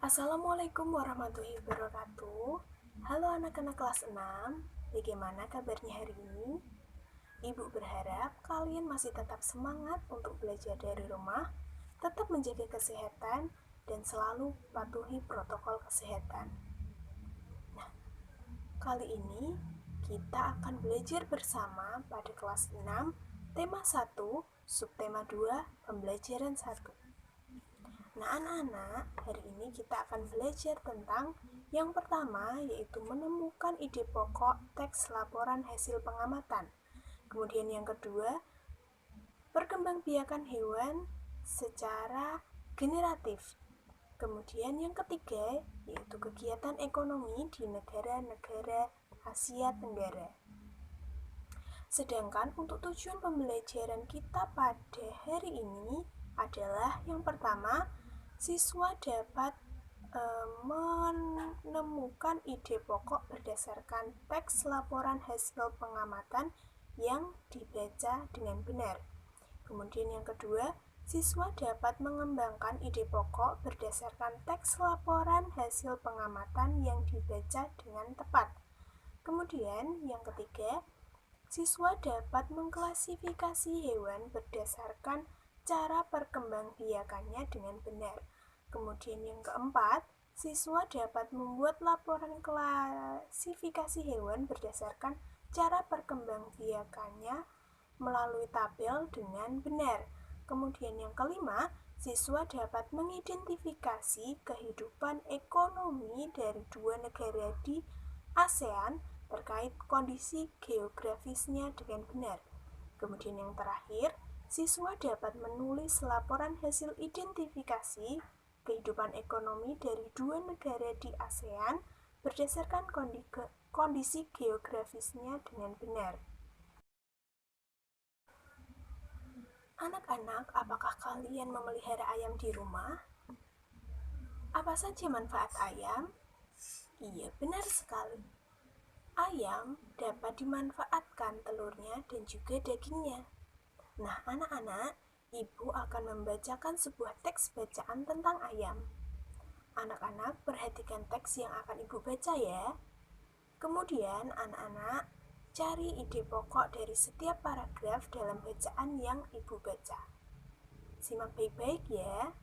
Assalamualaikum warahmatullahi wabarakatuh. Halo anak-anak kelas 6, bagaimana kabarnya hari ini? Ibu berharap kalian masih tetap semangat untuk belajar dari rumah, tetap menjaga kesehatan, dan selalu patuhi protokol kesehatan. Nah, kali ini kita akan belajar bersama pada kelas 6, tema 1, subtema 2, pembelajaran 1. Nah, anak-anak, hari ini kita akan belajar tentang yang pertama, yaitu menemukan ide pokok teks laporan hasil pengamatan. Kemudian yang kedua, perkembangbiakan hewan secara generatif. Kemudian yang ketiga, yaitu kegiatan ekonomi di negara-negara Asia Tenggara. Sedangkan untuk tujuan pembelajaran kita pada hari ini adalah yang pertama, siswa dapat menemukan ide pokok berdasarkan teks laporan hasil pengamatan yang dibaca dengan benar. Kemudian yang kedua, siswa dapat mengembangkan ide pokok berdasarkan teks laporan hasil pengamatan yang dibaca dengan tepat. Kemudian yang ketiga, siswa dapat mengklasifikasi hewan berdasarkan cara perkembangbiakannya dengan benar. Kemudian yang keempat, siswa dapat membuat laporan klasifikasi hewan berdasarkan cara perkembangbiakannya melalui tabel dengan benar. Kemudian yang kelima, siswa dapat mengidentifikasi kehidupan ekonomi dari dua negara di ASEAN terkait kondisi geografisnya dengan benar. Kemudian yang terakhir, siswa dapat menulis laporan hasil identifikasi kehidupan ekonomi dari dua negara di ASEAN berdasarkan kondisi geografisnya dengan benar. Anak-anak, apakah kalian memelihara ayam di rumah? Apa saja manfaat ayam? Iya, benar sekali. Ayam dapat dimanfaatkan telurnya dan juga dagingnya. Nah, anak-anak, ibu akan membacakan sebuah teks bacaan tentang ayam. Anak-anak, perhatikan teks yang akan ibu baca ya. Kemudian, anak-anak, cari ide pokok dari setiap paragraf dalam bacaan yang ibu baca. Simak baik-baik ya.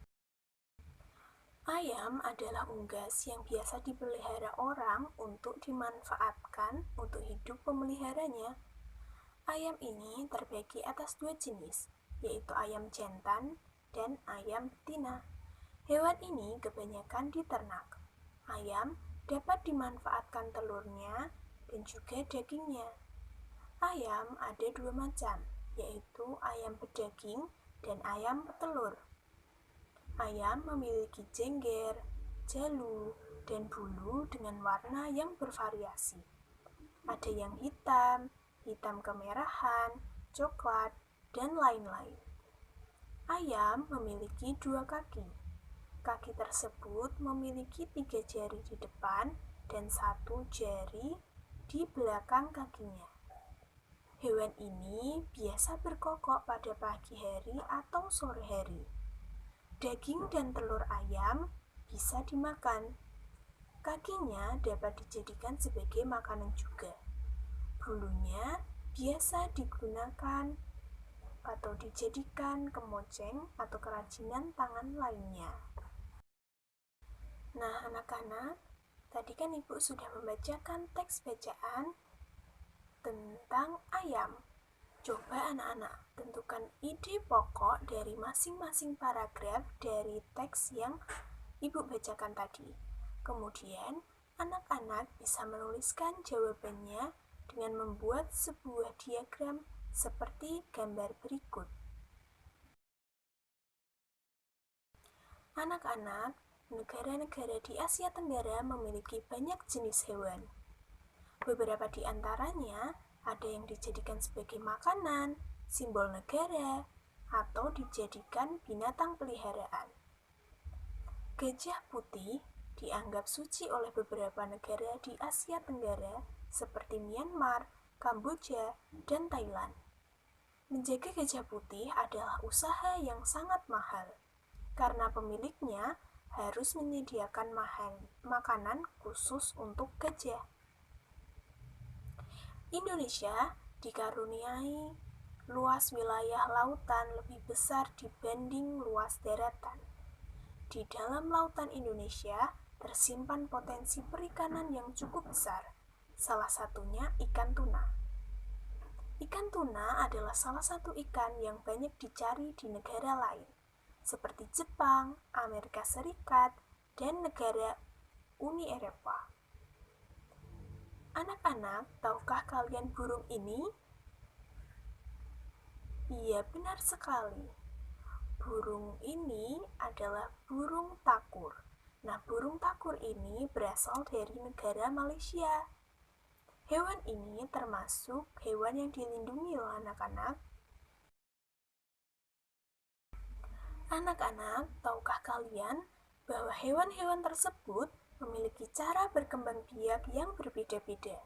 Ayam adalah unggas yang biasa dipelihara orang untuk dimanfaatkan untuk hidup pemeliharanya. Ayam ini terbagi atas dua jenis, yaitu ayam jantan dan ayam betina. Hewan ini kebanyakan diternak. Ayam dapat dimanfaatkan telurnya dan juga dagingnya. Ayam ada dua macam, yaitu ayam pedaging dan ayam petelur. Ayam memiliki jengger, jalu, dan bulu dengan warna yang bervariasi. Ada yang hitam, hitam kemerahan, coklat, dan lain-lain. Ayam memiliki dua kaki. Kaki tersebut memiliki 3 jari di depan dan 1 jari di belakang kakinya. Hewan ini biasa berkokok pada pagi hari atau sore hari. Daging dan telur ayam bisa dimakan. Kakinya dapat dijadikan sebagai makanan juga. Bulunya biasa digunakan atau dijadikan kemoceng atau kerajinan tangan lainnya. Nah, anak-anak, tadi kan ibu sudah membacakan teks bacaan tentang ayam. Coba anak-anak tentukan ide pokok dari masing-masing paragraf dari teks yang ibu bacakan tadi. Kemudian, anak-anak bisa menuliskan jawabannya dengan membuat sebuah diagram seperti gambar berikut. Anak-anak, negara-negara di Asia Tenggara memiliki banyak jenis hewan. Beberapa di antaranya ada yang dijadikan sebagai makanan, simbol negara, atau dijadikan binatang peliharaan. Gajah putih dianggap suci oleh beberapa negara di Asia Tenggara seperti Myanmar, Kamboja, dan Thailand. Menjaga gajah putih adalah usaha yang sangat mahal, karena pemiliknya harus menyediakan makanan khusus untuk gajah. Indonesia dikaruniai luas wilayah lautan lebih besar dibanding luas daratan. Di dalam lautan Indonesia tersimpan potensi perikanan yang cukup besar, salah satunya ikan tuna. Ikan tuna adalah salah satu ikan yang banyak dicari di negara lain, seperti Jepang, Amerika Serikat, dan negara Uni Eropa. Anak-anak, tahukah kalian burung ini? Iya, benar sekali. Burung ini adalah burung takur. Nah, burung takur ini berasal dari negara Malaysia. Hewan ini termasuk hewan yang dilindungi loh anak-anak. Anak-anak, tahukah kalian bahwa hewan-hewan tersebut memiliki cara berkembang biak yang berbeda-beda?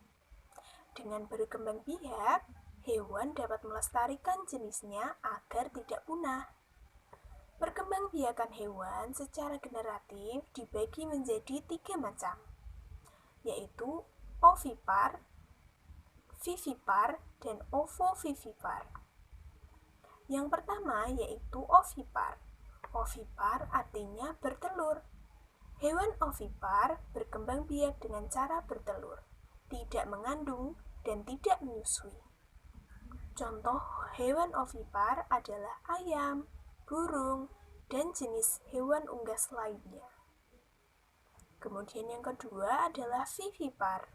Dengan berkembang biak, hewan dapat melestarikan jenisnya agar tidak punah. Perkembangbiakan hewan secara generatif dibagi menjadi 3 macam, yaitu ovipar, vivipar, dan ovovivipar. Yang pertama yaitu ovipar. Ovipar artinya bertelur. Hewan ovipar berkembang biak dengan cara bertelur, tidak mengandung, dan tidak menyusui. Contoh hewan ovipar adalah ayam, burung, dan jenis hewan unggas lainnya. Kemudian yang kedua adalah vivipar.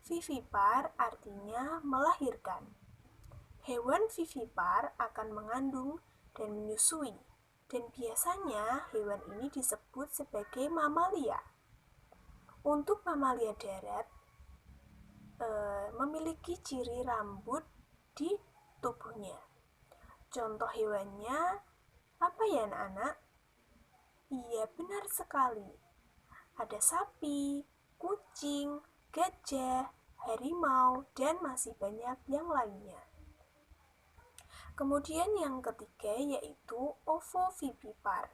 Vivipar artinya melahirkan. Hewan vivipar akan mengandung dan menyusui, dan biasanya hewan ini disebut sebagai mamalia. Untuk mamalia darat, memiliki ciri rambut di tubuhnya. Contoh hewannya apa ya anak-anak? Iya, benar sekali. Ada sapi, kucing, gajah, harimau, dan masih banyak yang lainnya. Kemudian yang ketiga yaitu ovovivipar.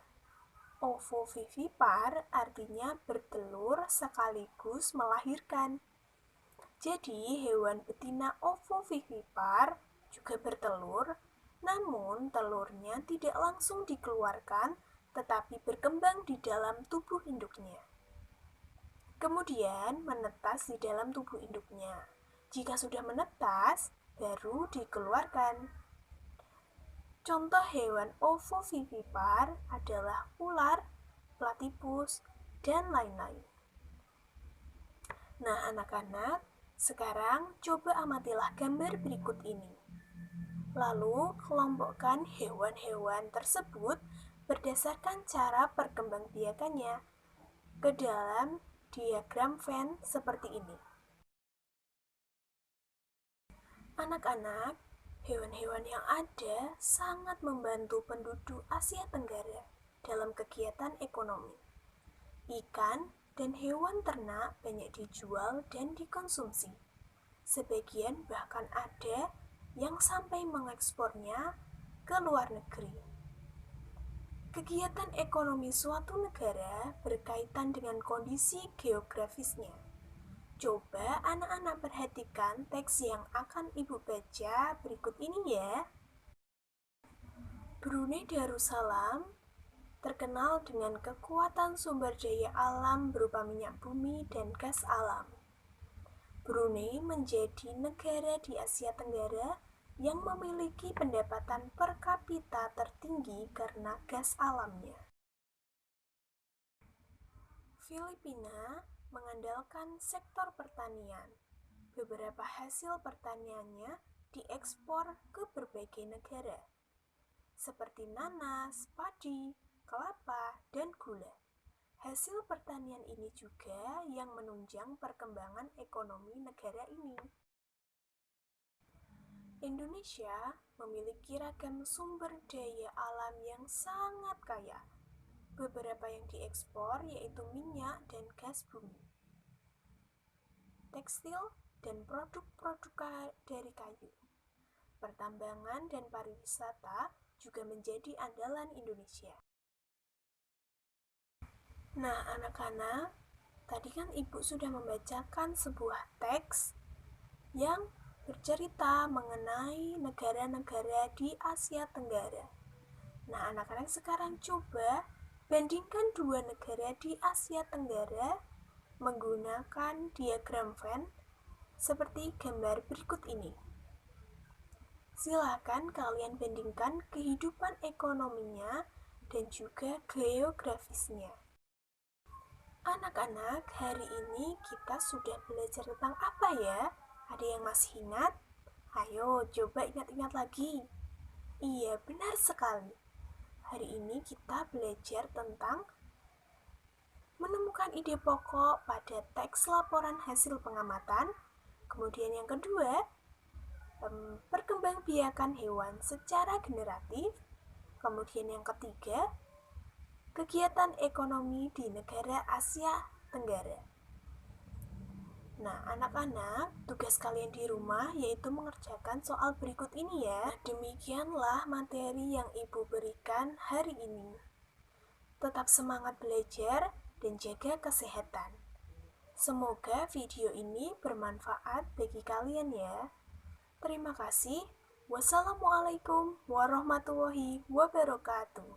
Ovovivipar artinya bertelur sekaligus melahirkan. Jadi hewan betina ovovivipar juga bertelur, namun telurnya tidak langsung dikeluarkan, tetapi berkembang di dalam tubuh induknya. Kemudian menetas di dalam tubuh induknya. Jika sudah menetas, baru dikeluarkan. Contoh hewan ovovivipar adalah ular, platypus, dan lain-lain. Nah, anak-anak, sekarang coba amatilah gambar berikut ini. Lalu, kelompokkan hewan-hewan tersebut berdasarkan cara perkembangbiakannya ke dalam diagram Venn seperti ini. Anak-anak, hewan-hewan yang ada sangat membantu penduduk Asia Tenggara dalam kegiatan ekonomi. Ikan dan hewan ternak banyak dijual dan dikonsumsi. Sebagian bahkan ada yang sampai mengekspornya ke luar negeri. Kegiatan ekonomi suatu negara berkaitan dengan kondisi geografisnya. Coba anak-anak perhatikan teks yang akan Ibu baca berikut ini ya. Brunei Darussalam terkenal dengan kekuatan sumber daya alam berupa minyak bumi dan gas alam. Brunei menjadi negara di Asia Tenggara yang memiliki pendapatan per kapita tertinggi karena gas alamnya. Filipina mengandalkan sektor pertanian. Beberapa hasil pertaniannya diekspor ke berbagai negara, seperti nanas, padi, kelapa, dan gula. Hasil pertanian ini juga yang menunjang perkembangan ekonomi negara ini. Indonesia memiliki ragam sumber daya alam yang sangat kaya. Beberapa yang diekspor yaitu minyak dan gas bumi, tekstil, dan produk-produk dari kayu. Pertambangan dan pariwisata juga menjadi andalan Indonesia. Nah, anak-anak, tadi kan Ibu sudah membacakan sebuah teks yang bercerita mengenai negara-negara di Asia Tenggara. Nah, anak-anak sekarang coba bandingkan dua negara di Asia Tenggara menggunakan diagram Venn seperti gambar berikut ini. Silakan kalian bandingkan kehidupan ekonominya dan juga geografisnya. Anak-anak, hari ini kita sudah belajar tentang apa ya? Ada yang masih ingat? Ayo, coba ingat-ingat lagi. Iya, benar sekali. Hari ini kita belajar tentang menemukan ide pokok pada teks laporan hasil pengamatan. Kemudian yang kedua, perkembangbiakan hewan secara generatif. Kemudian yang ketiga, kegiatan ekonomi di negara Asia Tenggara. Nah, anak-anak, tugas kalian di rumah yaitu mengerjakan soal berikut ini ya. Demikianlah materi yang Ibu berikan hari ini. Tetap semangat belajar dan jaga kesehatan. Semoga video ini bermanfaat bagi kalian ya. Terima kasih. Wassalamualaikum warahmatullahi wabarakatuh.